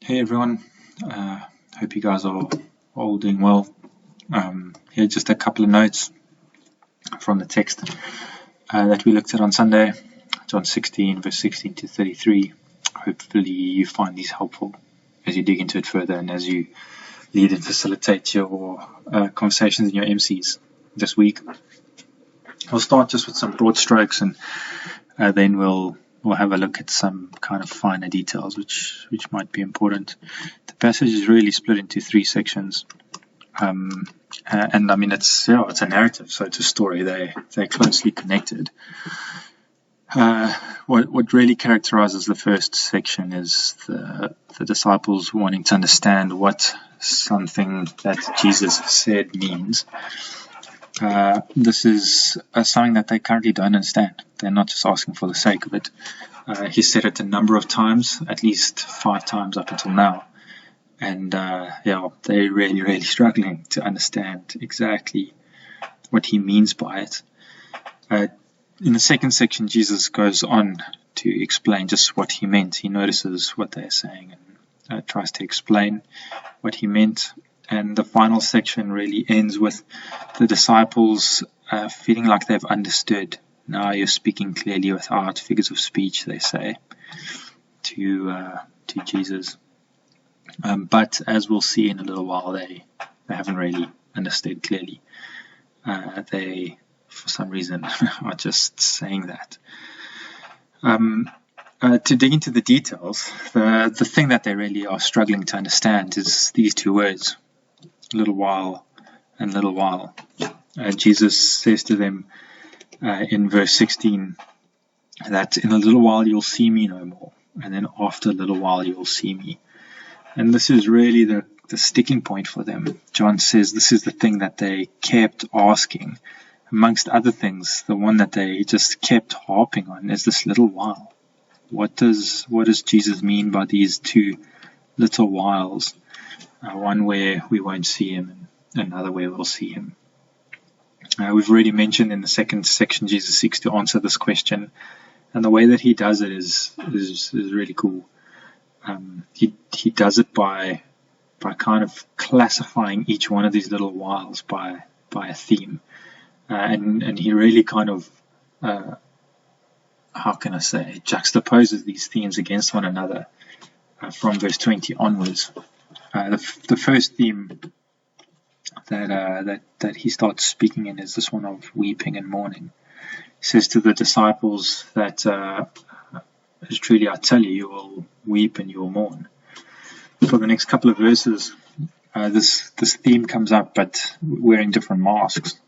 Hey everyone, hope you guys are all doing well. Here just a couple of notes from the text that we looked at on Sunday, John 16, verse 16 to 33. Hopefully you find these helpful as you dig into it further and as you lead and facilitate your conversations in your MCs this week. We'll start just with some broad strokes and then we'll have a look at some kind of finer details which might be important. The passage is really split into three sections, and I mean it's a narrative, so it's a story. They're closely connected. What really characterizes the first section is the disciples wanting to understand what something that Jesus said means. This is something that they currently don't understand. They're not just asking for the sake of it. He said it a number of times, at least 5 times up until now. And they're really struggling to understand exactly what he means by it. In the second section, Jesus goes on to explain just what he meant. He notices what they're saying and tries to explain what he meant. And the final section really ends with the disciples feeling like they've understood. Now you're speaking clearly without figures of speech, they say, to Jesus. But as we'll see in a little while, they haven't really understood clearly. They, for some reason, are just saying that. To dig into the details, the thing that they really are struggling to understand is these two words, little while and little while. Jesus says to them in verse 16 that in a little while you'll see me no more, and then after a little while you'll see me. And this is really the sticking point for them. John says this is the thing that they kept asking. Amongst other things, the one that they just kept harping on is this little while. What does Jesus mean by these two little whiles? One where we won't see him and another where we'll see him. We've already mentioned in the second section Jesus seeks to answer this question, and the way that he does it is really cool. He does it by kind of classifying each one of these little whiles by a theme, and he really kind of juxtaposes these themes against one another from verse 20 onwards. The first theme that he starts speaking in is this one of weeping and mourning. He says to the disciples that as truly I tell you, you will weep and you will mourn. For the next couple of verses, this theme comes up, but wearing different masks.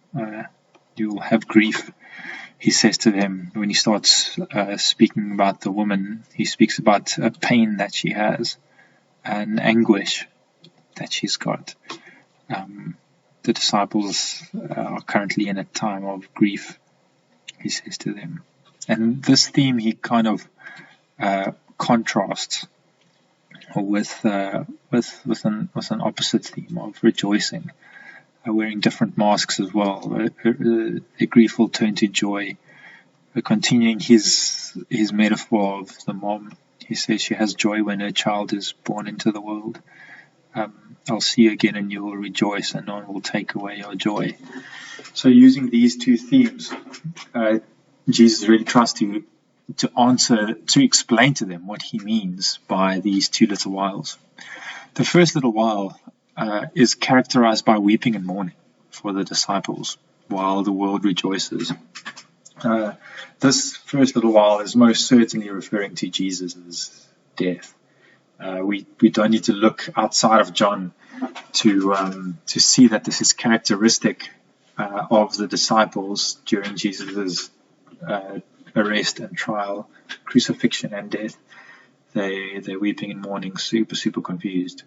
You will have grief. He says to them, when he starts speaking about the woman, he speaks about a pain that she has, an anguish that she's got. The disciples are currently in a time of grief, he says to them. And this theme he kind of contrasts with an opposite theme of rejoicing, wearing different masks as well. The grief will turn to joy. Continuing his metaphor of the mom, he says she has joy when her child is born into the world. I'll see you again and you will rejoice and no one will take away your joy. So using these two themes, Jesus really tries to explain to them what he means by these two little whiles. The first little while is characterized by weeping and mourning for the disciples while the world rejoices. This first little while is most certainly referring to Jesus' death. We don't need to look outside of John to see that this is characteristic of the disciples during Jesus' arrest and trial, crucifixion and death. They're weeping and mourning, super confused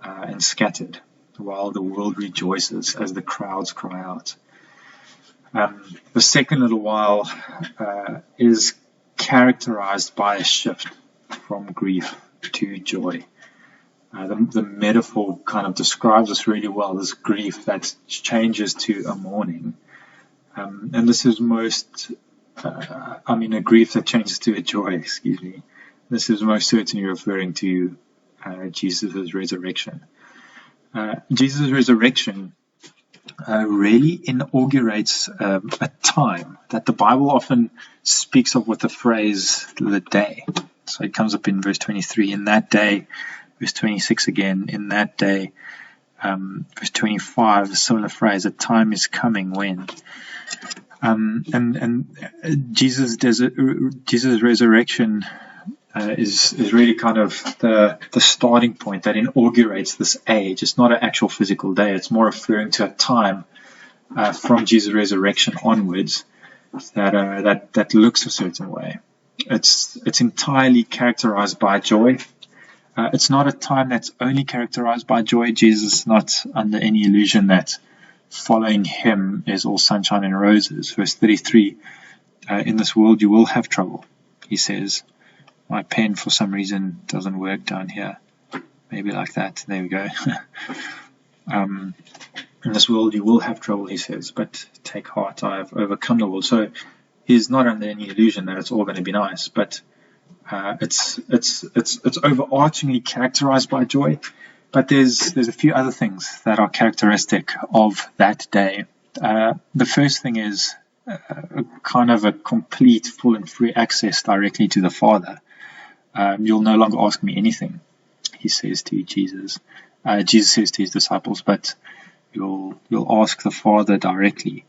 and scattered, while the world rejoices as the crowds cry out. The second little while is characterized by a shift from grief to joy. The metaphor kind of describes this really well, this grief that changes to a mourning. And this is a grief that changes to a joy, This is most certainly referring to Jesus' resurrection. Jesus' resurrection really inaugurates a time that the Bible often speaks of with the phrase the day. So it comes up in verse 23, in that day, verse 26 again, in that day, verse 25, a similar phrase, a time is coming when. Jesus' resurrection is really kind of the starting point that inaugurates this age. It's not an actual physical day. It's more referring to a time from Jesus' resurrection onwards that looks a certain way. It's entirely characterized by joy. It's not a time that's only characterized by joy. Jesus is not under any illusion that following him is all sunshine and roses. Verse 33, in this world you will have trouble, he says. My pen for some reason doesn't work down here. Maybe like that. There we go. In this world you will have trouble, he says, but take heart, I have overcome the world. So he's not under any illusion that it's all going to be nice, but it's overarchingly characterized by joy. But there's a few other things that are characteristic of that day. The first thing is kind of a complete, full and free access directly to the Father. You'll no longer ask me anything, he says to Jesus. Jesus says to his disciples, but you'll ask the Father directly.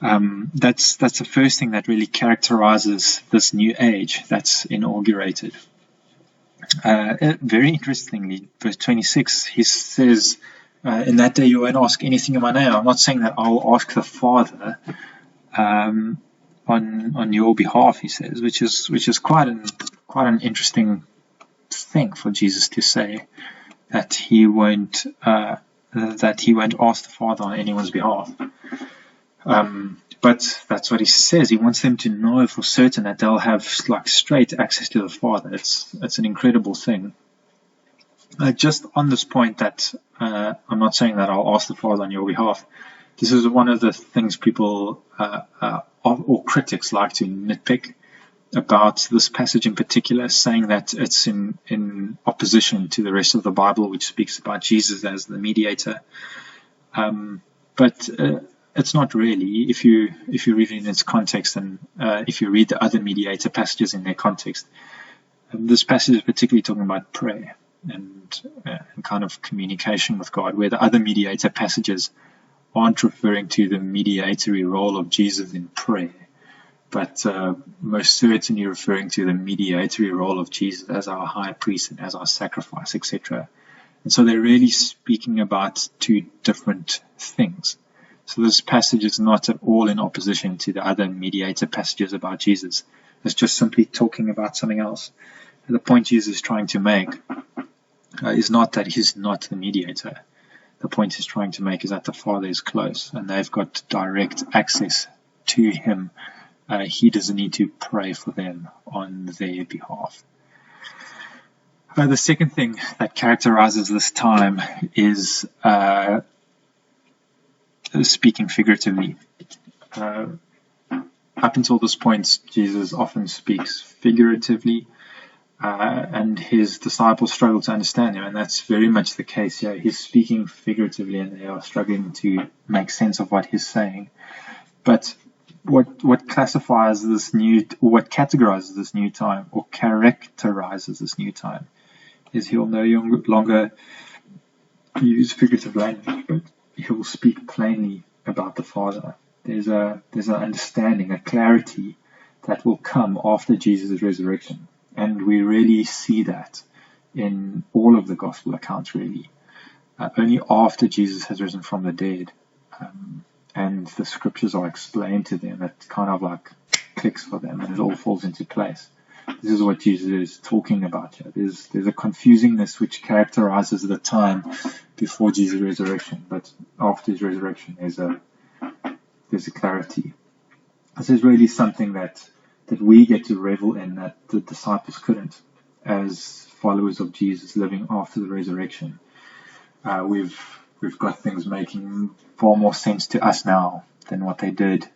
That's the first thing that really characterizes this new age that's inaugurated. Very interestingly, verse 26, he says, in that day you won't ask anything in my name. I'm not saying that I'll ask the Father on your behalf, he says, which is quite an interesting thing for Jesus to say, that he won't ask the Father on anyone's behalf. But that's what he says. He wants them to know for certain that they'll have like straight access to the Father. It's an incredible thing. Just on this point that I'm not saying that I'll ask the Father on your behalf. This is one of the things people or critics like to nitpick about this passage in particular, saying that it's in opposition to the rest of the Bible, which speaks about Jesus as the mediator. But it's not really. If you read it in its context, and if you read the other mediator passages in their context, this passage is particularly talking about prayer and kind of communication with God, where the other mediator passages aren't referring to the mediatory role of Jesus in prayer, but most certainly referring to the mediatory role of Jesus as our high priest and as our sacrifice, etc. And so they're really speaking about two different things. So this passage is not at all in opposition to the other mediator passages about Jesus. It's just simply talking about something else. And the point Jesus is trying to make is not that he's not the mediator. The point he's trying to make is that the Father is close and they've got direct access to him. He doesn't need to pray for them on their behalf. The second thing that characterizes this time is speaking figuratively. Up until this point, Jesus often speaks figuratively, and his disciples struggle to understand him, and that's very much the case here. He's speaking figuratively, and they are struggling to make sense of what he's saying. But what classifies this what categorizes this new time, or characterizes this new time, is he'll no longer use figurative language, but he will speak plainly about the Father. There's an understanding, a clarity that will come after Jesus' resurrection. And we really see that in all of the gospel accounts, really. Only after Jesus has risen from the dead and the scriptures are explained to them, it kind of like clicks for them and it all falls into place. This is what Jesus is talking about here. There's a confusingness which characterizes the time before Jesus' resurrection, but after his resurrection there's a clarity. This is really something that we get to revel in that the disciples couldn't, as followers of Jesus living after the resurrection. We've got things making far more sense to us now than what they did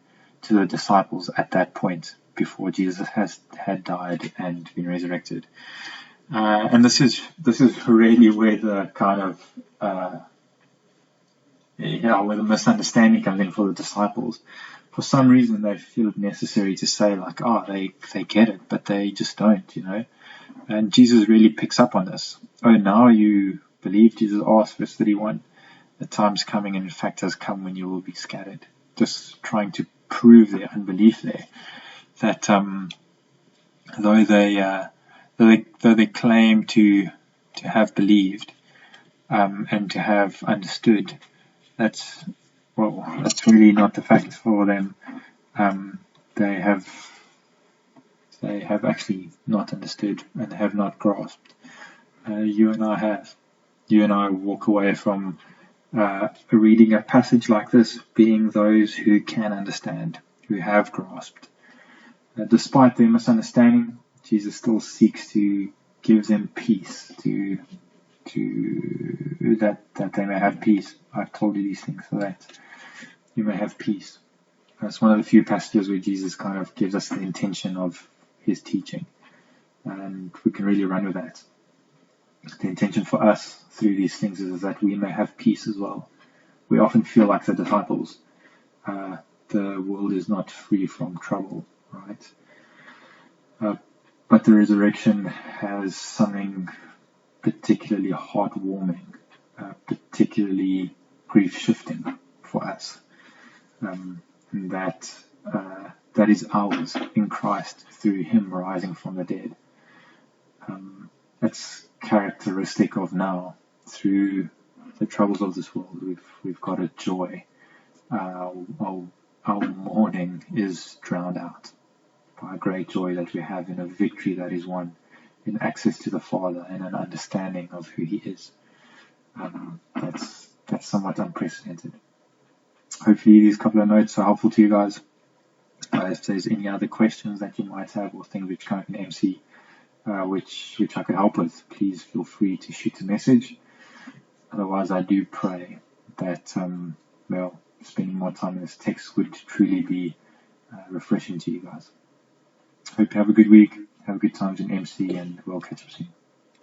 to the disciples at that point before Jesus had died and been resurrected. And this is really where the kind of where the misunderstanding comes in for the disciples. For some reason, they feel it necessary to say like, oh, they get it, but they just don't, And Jesus really picks up on this. Oh, now you believe. Jesus asked, verse 31, the time's coming, and in fact has come, when you will be scattered. Just trying to prove their unbelief there. That though they claim to have believed and to have understood, that's really not the fact for them. They have actually not understood and have not grasped. You and I have. You and I walk away from reading a passage like this being those who can understand, who have grasped. Despite their misunderstanding, Jesus still seeks to give them peace, that they may have peace. I've told you these things so that you may have peace. It's one of the few passages where Jesus kind of gives us the intention of his teaching, and we can really run with that. The intention for us through these things is that we may have peace as well. We often feel like the disciples. The world is not free from trouble, right? But the resurrection has something particularly heartwarming, particularly grief-shifting for us. That is ours in Christ through him rising from the dead. That's characteristic of now. Through the troubles of this world, we've got a joy. Our mourning is drowned out by a great joy that we have in a victory that is won, in access to the Father and an understanding of who he is. That's somewhat unprecedented. Hopefully these couple of notes are helpful to you guys. If there's any other questions that you might have, or things which come up in MC which I could help with, please feel free to shoot a message. Otherwise, I do pray that spending more time in this text would truly be refreshing to you guys. Hope you have a good week, have a good times in MC, and we'll catch up soon.